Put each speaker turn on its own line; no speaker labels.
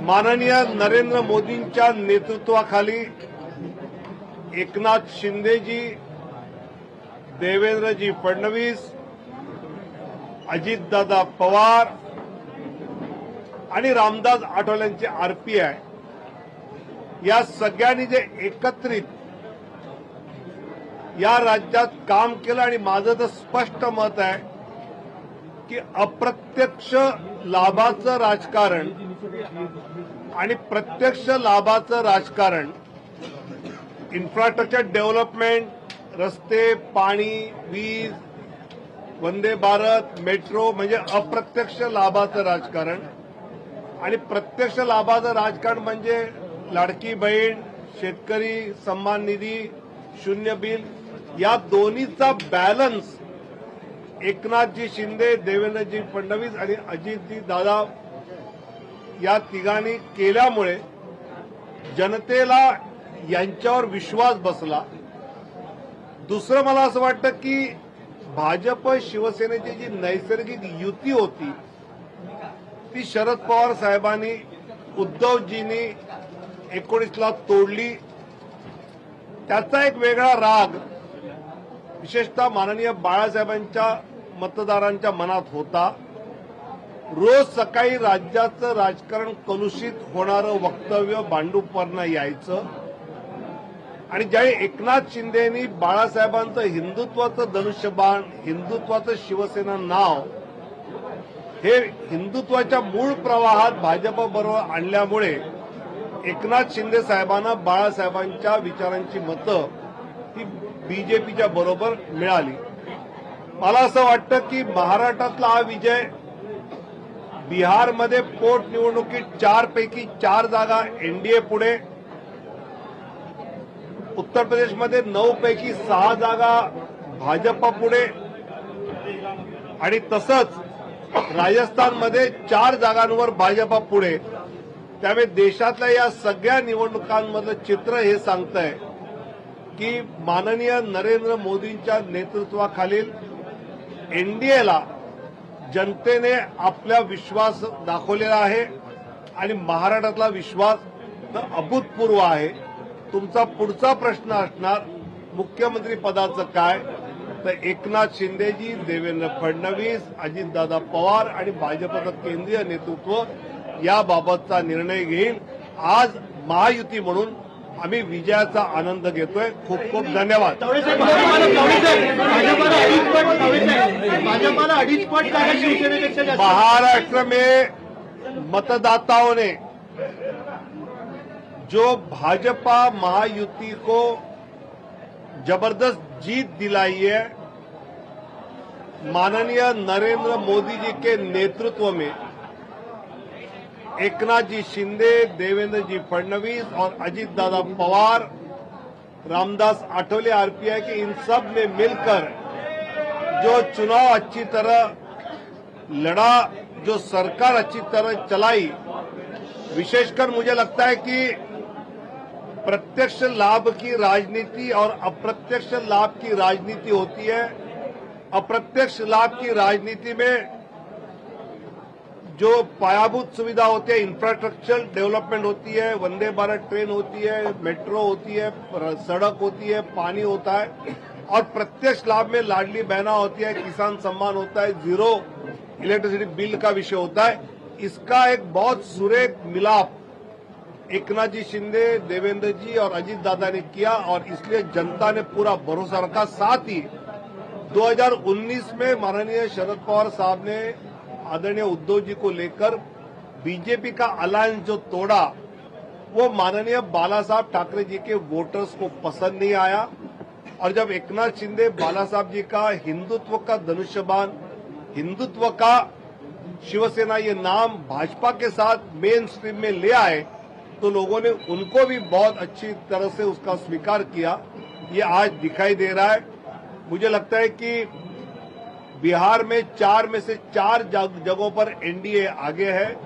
माननीय नरेंद्र मोदींच्या नेतृत्वाखाली एकनाथ शिंदेजी, देवेंद्रजी फडणवीस, अजितदादा पवार आणि रामदास आठवलेंचे आरपीआय या सगळ्यांनी जे एकत्रित या राज्यात काम केलं आणि माझं तर स्पष्ट मत आहे की अप्रत्यक्ष लाभाचं राजकारण आणि प्रत्यक्ष लाभाचं राजकारण, इन्फ्रास्ट्रक्चर डेव्हलपमेंट, रस्ते, पाणी, वीज, वंदे भारत, मेट्रो म्हणजे अप्रत्यक्ष लाभाचं राजकारण आणि प्रत्यक्ष लाभाचं राजकारण म्हणजे लाडकी बहीण, शेतकरी सन्मान निधी, शून्य बिल, या दोन्हीचा बॅलन्स एकनाथजी शिंदे, देवेंद्रजी फडणवीस आणि अजितजी दादा या तिघांनी केल्यामुळे जनतेला यांच्यावर विश्वास बसला. दुसरं मला असं वाटतं की भाजप शिवसेनेची जी नैसर्गिक युती होती ती शरद पवार साहेबांनी, उद्धवजींनी 19ला तोडली. त्याचा एक वेगळा राग विशेषतः माननीय बाळासाहेबांच्या मतदारांच्या मनात होता. रोज सकाळी राज्याचं राजकारण कलुषित होणारं वक्तव्य भांडूपवरनं यायचं आणि ज्यावेळी एकनाथ शिंदेनी बाळासाहेबांचं हिंदुत्वाचं धनुष्यबाण, हिंदुत्वाचं शिवसेना नाव हे हिंदुत्वाच्या मूळ प्रवाहात भाजपबरोबर आणल्यामुळे एकनाथ शिंदे साहेबांना बाळासाहेबांच्या विचारांची मतं ही बीजेपीच्या बरोबर मिळाली. मला असं वाटतं की महाराष्ट्रातला हा विजय, बिहारमध्ये पोटनिवडणुकीत 4 पैकी 4 जागा एनडीए पुढे, उत्तर प्रदेशमध्ये 9 पैकी 6 जागा भाजप पुढे आणि तसंच राजस्थानमध्ये 4 जागांवर भाजप पुढे. त्यामुळे देशातल्या या सगळ्या निवडणुकांमधलं चित्र हे सांगतंय की माननीय नरेंद्र मोदींच्या नेतृत्वाखालील एनडीएला जनतेने आपला विश्वास दाखवलेला आहे आणि महाराष्ट्रातला विश्वास अभूतपूर्व आहे. तुमचा पुढचा प्रश्न असणार मुख्यमंत्री पदाचं काय, तर एकनाथ शिंदेजी, देवेंद्र फडणवीस, अजितदादा पवार आणि भाजपचं केंद्रीय नेतृत्व याबाबतचा निर्णय घेईल. आज महायुती म्हणून आम्ही विजयाचा आनंद घेतोय. खूप खूप धन्यवाद. महाराष्ट्र में मतदाताओं ने जो भाजपा महायुति को जबरदस्त जीत दिलाई है, माननीय नरेंद्र मोदी जी के नेतृत्व में एकनाथ जी शिंदे, देवेंद्र जी फडणवीस और अजित दादा पवार, रामदास आठवले आरपीआई के, इन सब ने मिलकर जो चुनाव अच्छी तरह लड़ा, जो सरकार अच्छी तरह चलाई, विशेषकर मुझे लगता है कि प्रत्यक्ष लाभ की राजनीति और अप्रत्यक्ष लाभ की राजनीति होती है. अप्रत्यक्ष लाभ की राजनीति में जो पायाभूत सुविधा होती है, इंफ्रास्ट्रक्चर डेवलपमेंट होती है, वंदे भारत ट्रेन होती है, मेट्रो होती है, सड़क होती है, पानी होता है, और प्रत्यक्ष लाभ में लाडली बहना होती है, किसान सम्मान होता है, जीरो इलेक्ट्रिसिटी बिल का विषय होता है. इसका एक बहुत सुरेख मिलाप एकनाथ जी शिंदे, देवेंद्र जी और अजित दादा ने किया और इसलिए जनता ने पूरा भरोसा रखा. साथ ही 2019 में माननीय शरद पवार साहब ने आदरणीय उद्धव जी को लेकर बीजेपी का अलायंस जो तोड़ा, वो माननीय बाला साहब ठाकरे जी के वोटर्स को पसंद नहीं आया. और जब एकनाथ शिंदे बाला साहब जी का हिंदुत्व का धनुष्यबाण, हिंदुत्व का शिवसेना ये नाम भाजपा के साथ मेन स्ट्रीम में ले आए, तो लोगों ने उनको भी बहुत अच्छी तरह से उसका स्वीकार किया. ये आज दिखाई दे रहा है. मुझे लगता है कि बिहार में 4 में से 4 जगहों पर एनडीए आगे है.